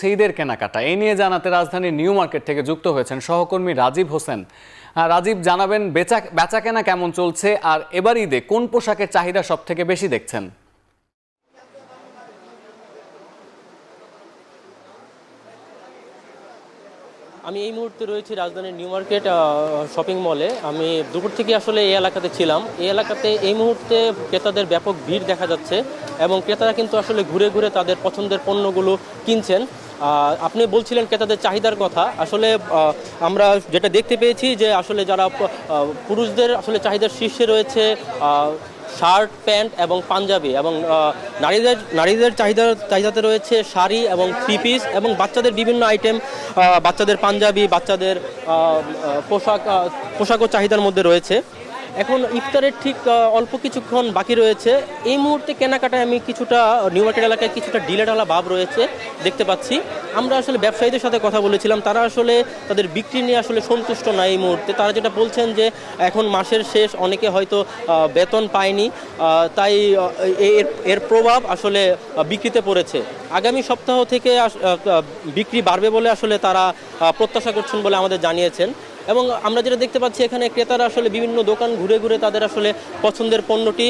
চলছে ঈদের কেনাকাটা। এই নিয়ে জানাতে রাজধানীর নিউ মার্কেট থেকে যুক্ত হয়েছেন সহকর্মী রাজীব হোসেন। রাজীব, জানাবেন বেচা কেনা কেমন চলছে, আর এবার ঈদে কোন পোশাকের চাহিদা সব থেকে বেশি দেখছেন? আমি এই মুহূর্তে রয়েছি রাজধানীর নিউ মার্কেট শপিং মলে। আমি দুপুর থেকে আসলে এই এলাকাতে ছিলাম। এই এলাকাতে এই মুহূর্তে ক্রেতাদের ব্যাপক ভিড় দেখা যাচ্ছে এবং ক্রেতারা কিন্তু আসলে ঘুরে ঘুরে তাদের পছন্দের পণ্যগুলো কিনছেন। আপনি বলছিলেন ক্রেতাদের চাহিদার কথা। আসলে আমরা যেটা দেখতে পেয়েছি যে আসলে যারা পুরুষদের আসলে চাহিদার শীর্ষে রয়েছে শার্ট, প্যান্ট এবং পাঞ্জাবি, এবং নারীদের চাহিদাতে রয়েছে শাড়ি এবং থ্রি পিস, এবং বাচ্চাদের বিভিন্ন আইটেম, বাচ্চাদের পাঞ্জাবি, বাচ্চাদের পোশাকও চাহিদার মধ্যে রয়েছে। এখন ইফতারের ঠিক অল্প কিছুক্ষণ বাকি রয়েছে। এই মুহূর্তে কেনাকাটায় আমি কিছুটা নিউ মার্কেট এলাকায় কিছুটা ঢিলেঢালা ভাব রয়েছে দেখতে পাচ্ছি। আমরা আসলে ব্যবসায়ীদের সাথে কথা বলেছিলাম, তারা আসলে তাদের বিক্রি নিয়ে আসলে সন্তুষ্ট না এই মুহূর্তে। তারা যেটা বলছেন যে এখন মাসের শেষ, অনেকে হয়তো বেতন পায়নি, তাই এর প্রভাব আসলে বিক্রিতে পড়েছে। আগামী সপ্তাহ থেকে বিক্রি বাড়বে বলে আসলে তারা প্রত্যাশা করছেন বলে আমাদের জানিয়েছেন। এবং আমরা যেটা দেখতে পাচ্ছি এখানে ক্রেতারা আসলে বিভিন্ন দোকান ঘুরে ঘুরে তাদের আসলে পছন্দের পণ্যটি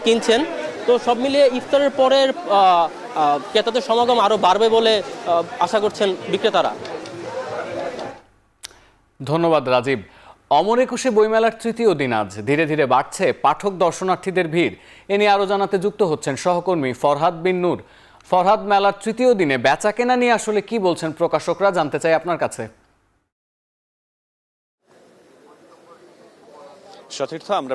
কিনছেন। তো সব মিলিয়ে ইফতারের পরের ক্রেতাদের সমাগম আরও বাড়বে বলে আশা করছেন বিক্রেতারা। ধন্যবাদ রাজীব। অমর একুশে বইমেলার তৃতীয় দিন আজ ধীরে ধীরে বাড়ছে পাঠক দর্শনার্থীদের ভিড়। এ নিয়ে আরও জানাতে যুক্ত হচ্ছেন সহকর্মী ফরহাদ বিন নূর। ফরহাদ, মেলার তৃতীয় দিনে বেচা কেনা নিয়ে আসলে কি বলছেন প্রকাশকরা, জানতে চাই আপনার কাছে। সতীর্থ, আমরা